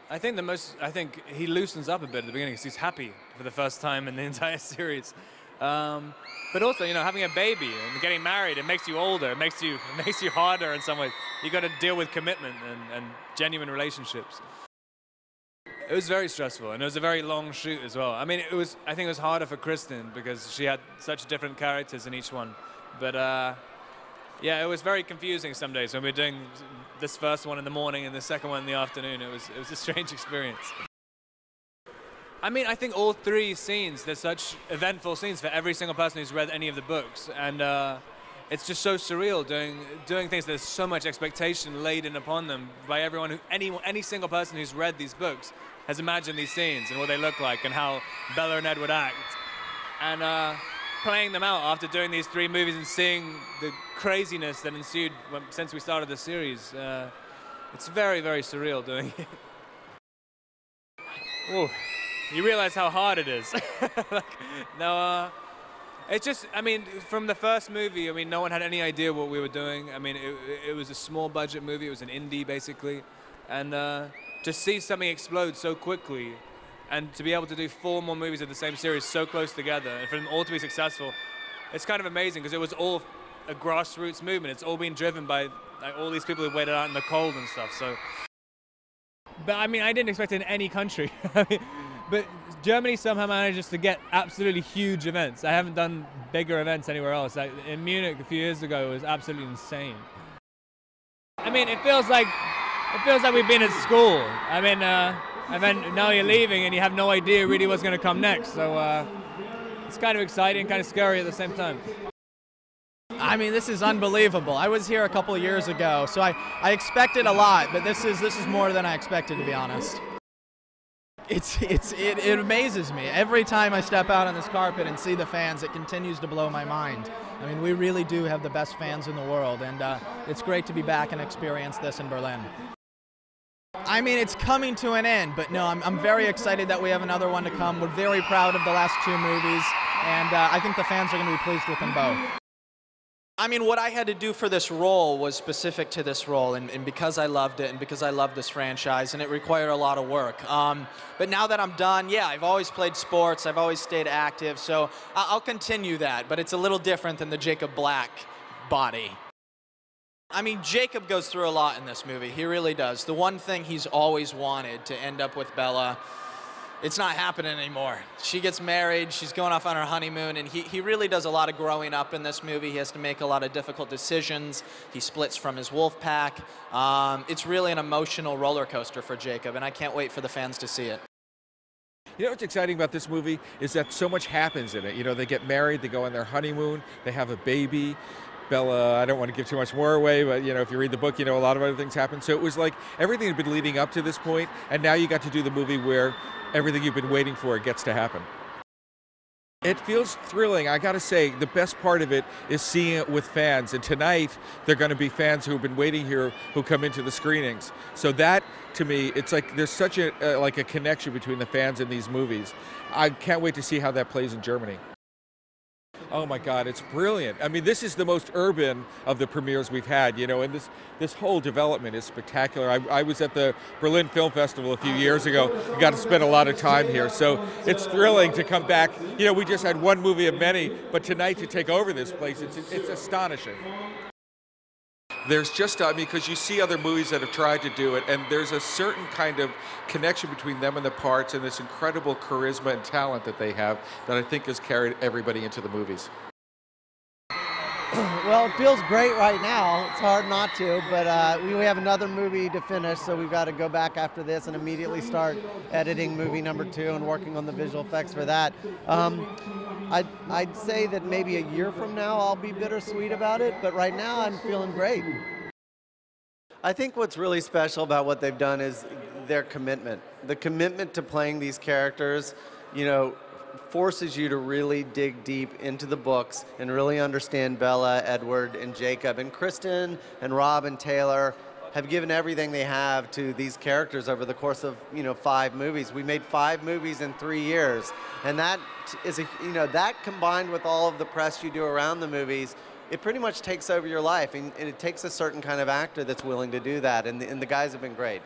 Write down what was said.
I think he loosens up a bit at the beginning because he's happy for the first time in the entire series. But also, you know, having a baby and getting married, it makes you older. It makes you harder in some ways. You got to deal with commitment and genuine relationships. It was very stressful, and it was a very long shoot as well. I mean, I think it was harder for Kristen because she had such different characters in each one. But yeah, it was very confusing some days when we were doing this first one in the morning and the second one in the afternoon. It was a strange experience. I mean, I think all three scenes, they're such eventful scenes for every single person who's read any of the books. And it's just so surreal doing things. There's so much expectation laden upon them by everyone, any single person who's read these books has imagined these scenes and what they look like and how Bella and Ed would act. And playing them out after doing these three movies and seeing the craziness that ensued since we started the series, it's very, very surreal doing it. Ooh, you realize how hard it is. It's just, I mean, from the first movie, I mean, no one had any idea what we were doing. I mean, it was a small budget movie. It was an indie, basically. And to see something explode so quickly and to be able to do 4 more movies of the same series so close together and for them all to be successful, it's kind of amazing because it was all a grassroots movement. It's all being driven by like, all these people who waited out in the cold and stuff. So, but I mean, I didn't expect it in any country. But Germany somehow manages to get absolutely huge events. I haven't done bigger events anywhere else. Like in Munich a few years ago, it was absolutely insane. I mean, it feels like we've been at school. I mean, and then now you're leaving and you have no idea really what's going to come next. So it's kind of exciting, kind of scary at the same time. I mean, this is unbelievable. I was here a couple of years ago, so I expected a lot, but this is more than I expected, to be honest. It amazes me. Every time I step out on this carpet and see the fans, it continues to blow my mind. I mean, we really do have the best fans in the world, and it's great to be back and experience this in Berlin. I mean, it's coming to an end, but no, I'm very excited that we have another one to come. We're very proud of the last 2 movies, and I think the fans are going to be pleased with them both. I mean, what I had to do for this role was specific to this role, and because I loved it and because I love this franchise, and it required a lot of work. But now that I'm done, yeah, I've always played sports, I've always stayed active, so I'll continue that, but it's a little different than the Jacob Black body. I mean, Jacob goes through a lot in this movie, he really does. The one thing he's always wanted, to end up with Bella, it's not happening anymore. She gets married, she's going off on her honeymoon, and he really does a lot of growing up in this movie. He has to make a lot of difficult decisions. He splits from his wolf pack. It's really an emotional roller coaster for Jacob, and I can't wait for the fans to see it. You know what's exciting about this movie is that so much happens in it. You know, they get married, they go on their honeymoon, they have a baby. Bella, I don't want to give too much more away, but you know, if you read the book, you know a lot of other things happen. So it was like everything had been leading up to this point, and now you got to do the movie where everything you've been waiting for gets to happen. It feels thrilling. I got to say, the best part of it is seeing it with fans. And tonight, they're going to be fans who have been waiting here who come into the screenings. So that, to me, it's like there's such a connection between the fans and these movies. I can't wait to see how that plays in Germany. Oh my God, it's brilliant. I mean, this is the most urban of the premieres we've had, you know, and this whole development is spectacular. I was at the Berlin Film Festival a few years ago. I got to spend a lot of time here, so it's thrilling to come back. You know, we just had one movie of many, but tonight to take over this place, it's astonishing. There's just, I mean, because you see other movies that have tried to do it, and there's a certain kind of connection between them and the parts and this incredible charisma and talent that they have that I think has carried everybody into the movies. Well, it feels great right now. It's hard not to, but we have another movie to finish, so we've got to go back after this and immediately start editing movie number 2 and working on the visual effects for that. I'd say that maybe a year from now I'll be bittersweet about it, but right now I'm feeling great. I think what's really special about what they've done is their commitment. The commitment to playing these characters, you know, forces you to really dig deep into the books and really understand Bella, Edward, and Jacob. And Kristen and Rob and Taylor have given everything they have to these characters over the course of, you know, 5 movies. We made 5 movies in 3 years, and that is that combined with all of the press you do around the movies, it pretty much takes over your life, and it takes a certain kind of actor that's willing to do that, and the guys have been great.